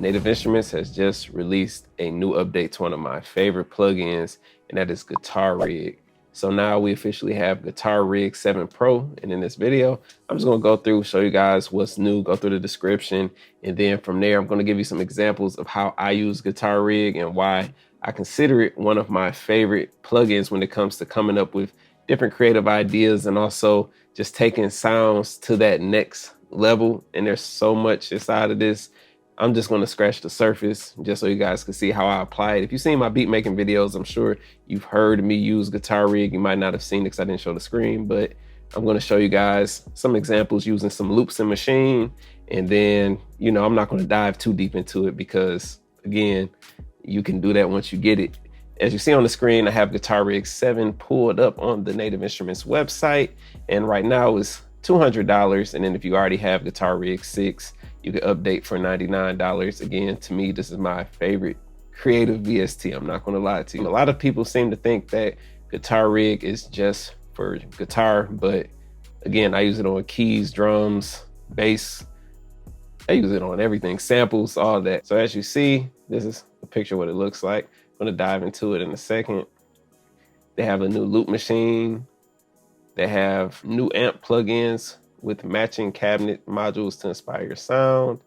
Native Instruments has just released a new update to one of my favorite plugins, and that is Guitar Rig. So now we officially have Guitar Rig 7 Pro, and in this video, I'm just gonna go through, show you guys what's new, go through the description, and then from there, I'm gonna give you some examples of how I use Guitar Rig and why I consider it one of my favorite plugins when it comes to coming up with different creative ideas and also just taking sounds to that next level. And there's so much inside of this. I'm just gonna scratch the surface just so you guys can see how I apply it. If you've seen my beat making videos, I'm sure you've heard me use Guitar Rig. You might not have seen it because I didn't show the screen, but I'm gonna show you guys some examples using some loops in Maschine. And then, I'm not gonna dive too deep into it because again, you can do that once you get it. As you see on the screen, I have Guitar Rig 7 pulled up on the Native Instruments website. And right now it's $200. And then if you already have Guitar Rig 6, you can update for $99. Again, to me, this is my favorite creative VST. I'm not gonna lie to you. A lot of people seem to think that Guitar Rig is just for guitar, but again, I use it on keys, drums, bass. I use it on everything, samples, all that. So as you see, this is a picture of what it looks like. I'm gonna dive into it in a second. They have a new loop machine. They have new amp plugins with matching cabinet modules to inspire your sound.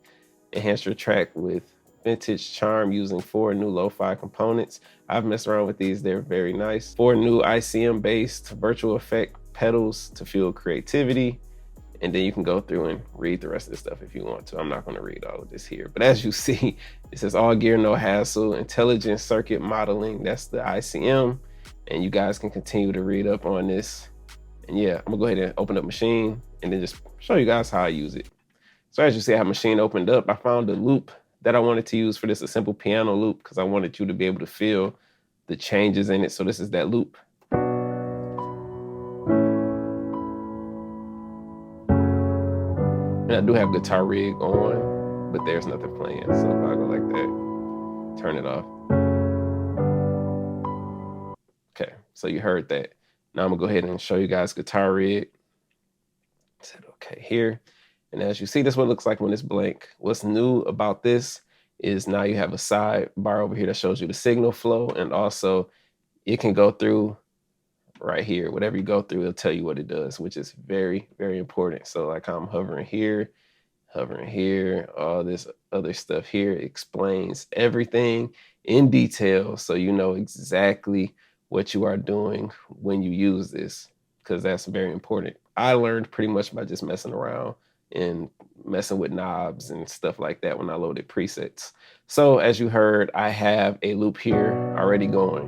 Enhance your track with vintage charm using 4 new lo-fi components. I've messed around with these, they're very nice. 4 new ICM-based virtual effect pedals to fuel creativity. And then you can go through and read the rest of this stuff if you want to. I'm not gonna read all of this here. But as you see, it says all gear, no hassle, intelligent circuit modeling, that's the ICM. And you guys can continue to read up on this. And yeah, I'm gonna go ahead and open up Maschine and then just show you guys how I use it. So as you see, I have Maschine opened up. I found a loop that I wanted to use for this, a simple piano loop, because I wanted you to be able to feel the changes in it. So this is that loop. And I do have Guitar Rig on, but there's nothing playing. So if I go like that, turn it off. Okay, so you heard that. Now I'm gonna go ahead and show you guys Guitar Rig. Set okay here. And as you see, this is what it looks like when it's blank. What's new about this is now you have a sidebar over here that shows you the signal flow, and also it can go through right here. Whatever you go through, it'll tell you what it does, which is very, very important. So like I'm hovering here, all this other stuff here explains everything in detail, so you know exactly what you are doing when you use this, because that's very important. I learned pretty much by just messing around and messing with knobs and stuff like that when I loaded presets. So as you heard, I have a loop here already going.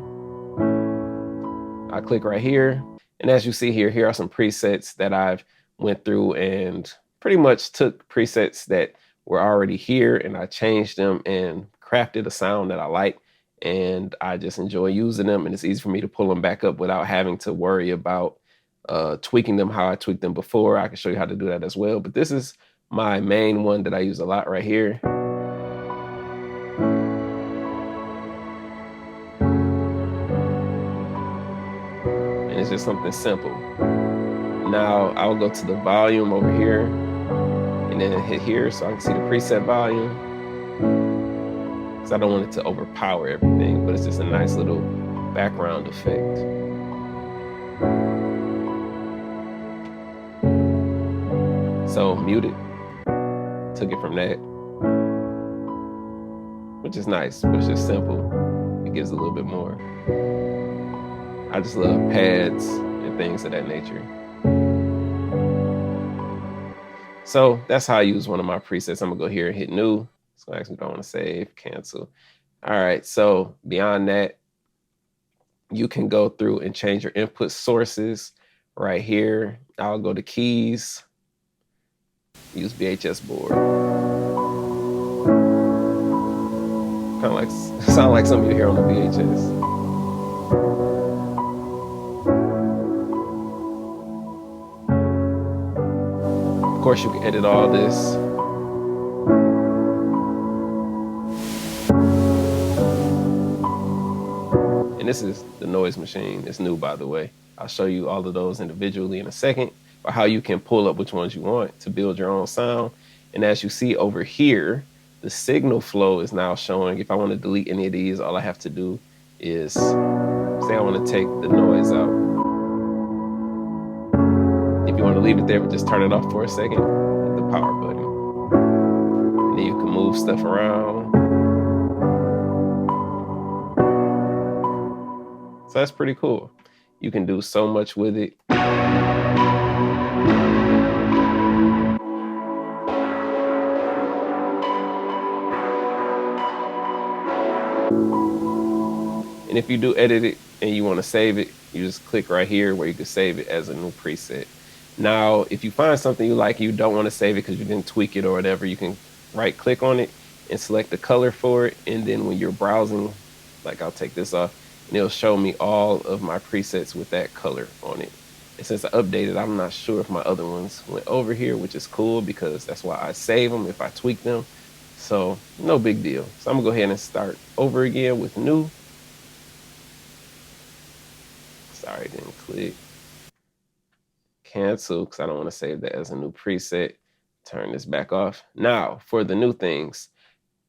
I click right here, and as you see here, here are some presets that I've went through and pretty much took presets that were already here and I changed them and crafted a sound that I like. And I just enjoy using them, and it's easy for me to pull them back up without having to worry about tweaking them how I tweaked them before. I can show you how to do that as well, but this is my main one that I use a lot right here. And it's just something simple. Now I'll go to the volume over here and then hit here so I can see the preset volume. I don't want it to overpower everything, but it's just a nice little background effect. So muted, took it from that, which is nice, but it's just simple. It gives a little bit more. I just love pads and things of that nature. So that's how I use one of my presets. I'm gonna go here and hit new. So I actually don't want to save, cancel. All right, so beyond that, you can go through and change your input sources right here. I'll go to keys, use VHS board. Kind of like, sound like something you hear on the VHS. Of course, you can edit all this. And this is the noise machine. It's new, by the way. I'll show you all of those individually in a second, or how you can pull up which ones you want to build your own sound. And as you see over here, the signal flow is now showing. If I want to delete any of these, all I have to do is say I want to take the noise out. If you want to leave it there, but just turn it off for a second, hit the power button. And then you can move stuff around. So that's pretty cool. You can do so much with it. And if you do edit it and you want to save it, you just click right here where you can save it as a new preset. Now, if you find something you like, you don't want to save it because you didn't tweak it or whatever, you can right click on it and select the color for it. And then when you're browsing, like I'll take this off, and it'll show me all of my presets with that color on it. And since I updated, I'm not sure if my other ones went over here, which is cool because that's why I save them if I tweak them. So no big deal. So I'm gonna go ahead and start over again with new. Sorry, didn't click. Cancel because I don't want to save that as a new preset. Turn this back off. Now for the new things,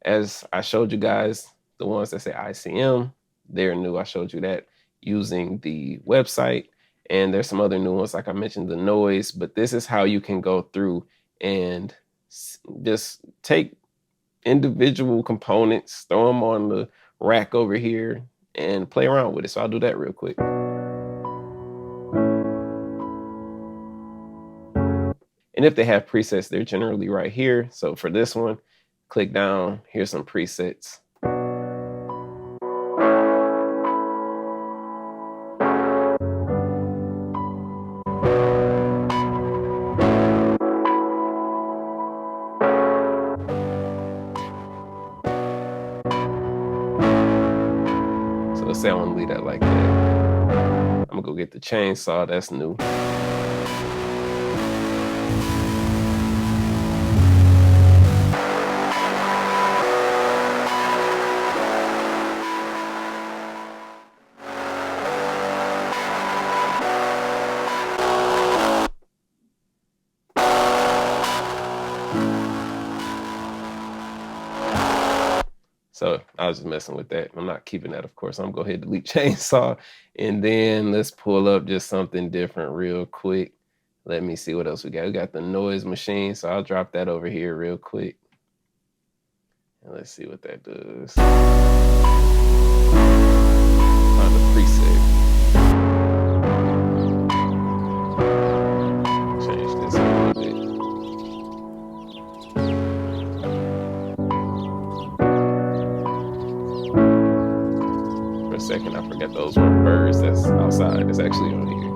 as I showed you guys, the ones that say ICM, they're new. I showed you that using the website. And there's some other new ones, like I mentioned, the noise, but this is how you can go through and just take individual components, throw them on the rack over here and play around with it. So I'll do that real quick. And if they have presets, they're generally right here. So for this one, click down, here's some presets. So let's say I want to leave that like that. I'm gonna go get the chainsaw, that's new. So I was just messing with that. I'm not keeping that, of course. I'm gonna go ahead and delete chainsaw. And then let's pull up just something different real quick. Let me see what else we got. We got the noise machine. So I'll drop that over here real quick. And let's see what that does. Find the preset. Change this a little bit. For a second, I forgot those were birds that's outside. It's actually on here.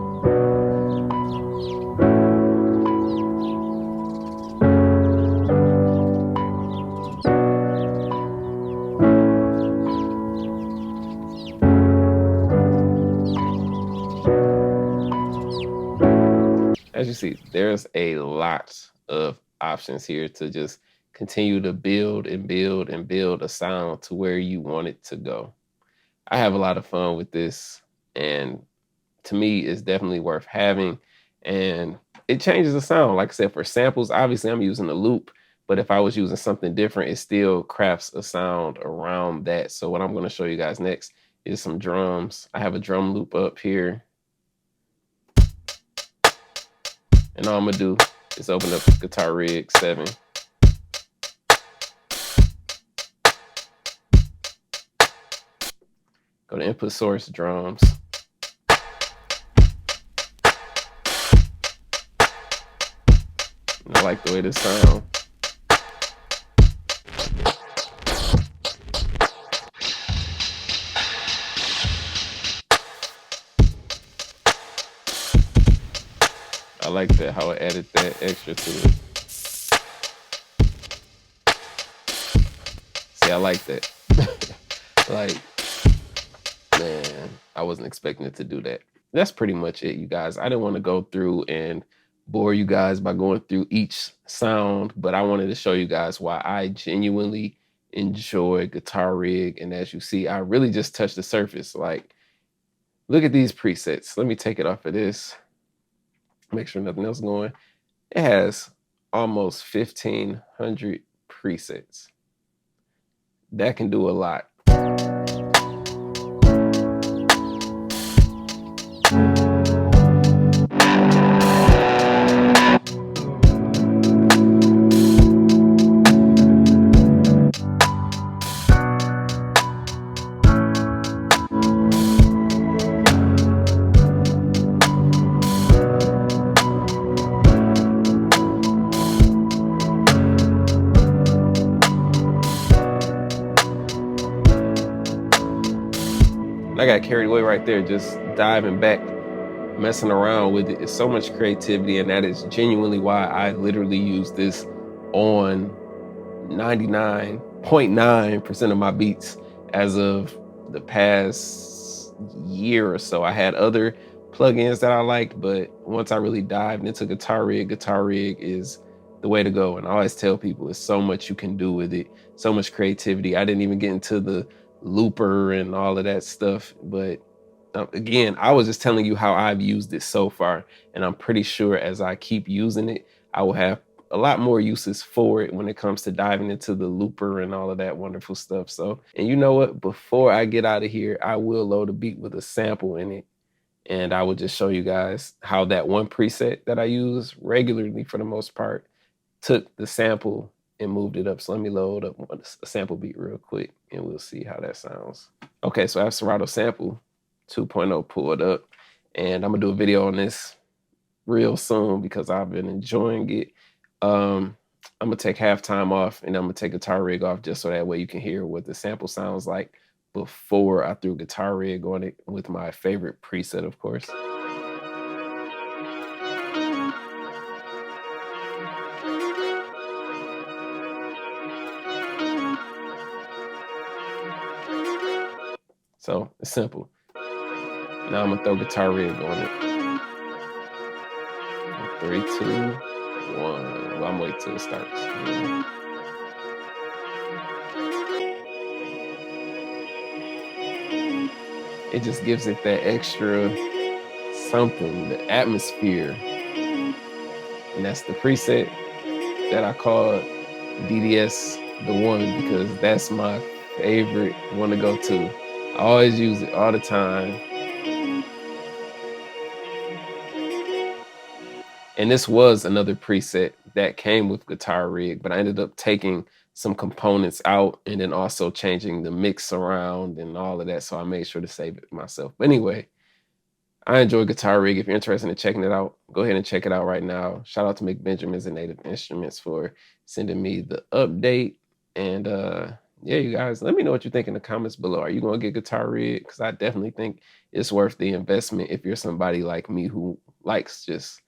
As you see, there's a lot of options here to just continue to build and build and build a sound to where you want it to go. I have a lot of fun with this, and to me, it's definitely worth having. And it changes the sound. Like I said, for samples, obviously I'm using a loop, but if I was using something different, it still crafts a sound around that. So what I'm going to show you guys next is some drums. I have a drum loop up here. And all I'm gonna do is open up Guitar Rig 7. Go to input source drums. And I like the way this sounds. I like that, how it added that extra to it. See, I like that. Like, man, I wasn't expecting it to do that. That's pretty much it, you guys. I didn't want to go through and bore you guys by going through each sound, but I wanted to show you guys why I genuinely enjoy Guitar Rig. And as you see, I really just touched the surface. Like, look at these presets. Let me take it off of this. Make sure nothing else going. It has almost 1,500 presets. that can do a lot. I got carried away right there, just diving back, messing around with it. It's so much creativity, and that is genuinely why I literally use this on 99.9% of my beats as of the past year or so. I had other plugins that I liked, but once I really dived into Guitar Rig is the way to go. And I always tell people it's so much you can do with it, so much creativity. I didn't even get into the looper and all of that stuff, but again, I was just telling you how I've used it so far, and I'm pretty sure as I keep using it, I will have a lot more uses for it when it comes to diving into the looper and all of that wonderful stuff. So, and you know what? Before I get out of here, I will load a beat with a sample in it, and I will just show you guys how that one preset that I use regularly for the most part took the sample and moved it up. So let me load up a sample beat real quick, and we'll see how that sounds. Okay, so I have Serato sample 2.0 pulled up, and I'm gonna do a video on this real soon because I've been enjoying it. I'm gonna take halftime off, and I'm gonna take Guitar Rig off just so that way you can hear what the sample sounds like before I threw Guitar Rig on it with my favorite preset, of course. So it's simple. Now I'm gonna throw Guitar Rig on it. 3, 2, 1. Well, I'm waiting till it starts. It just gives it that extra something, the atmosphere. And that's the preset that I call DDS the one, because that's my favorite one to go to. I always use it all the time. And this was another preset that came with Guitar Rig, but I ended up taking some components out and then also changing the mix around and all of that. So I made sure to save it myself. But anyway, I enjoy Guitar Rig. If you're interested in checking it out, go ahead and check it out right now. Shout out to McBenjamins and Native Instruments for sending me the update. And yeah, you guys, let me know what you think in the comments below. Are you going to get Guitar Rig? Because I definitely think it's worth the investment if you're somebody like me who likes just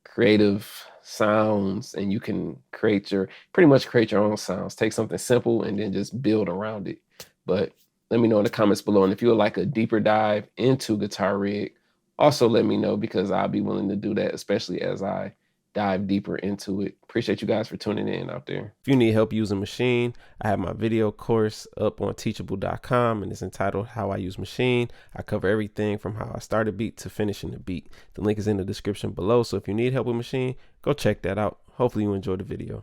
creative sounds, and you can pretty much create your own sounds. Take something simple and then just build around it. But let me know in the comments below. And if you would like a deeper dive into Guitar Rig, also let me know, because I'll be willing to do that, especially as I dive deeper into it. Appreciate you guys for tuning in out there. If you need help using Maschine, I have my video course up on teachable.com, and it's entitled How I Use Maschine. I cover everything from how I start a beat to finishing the beat. The link is in the description below, so if you need help with Maschine, go check that out. Hopefully you enjoyed the video.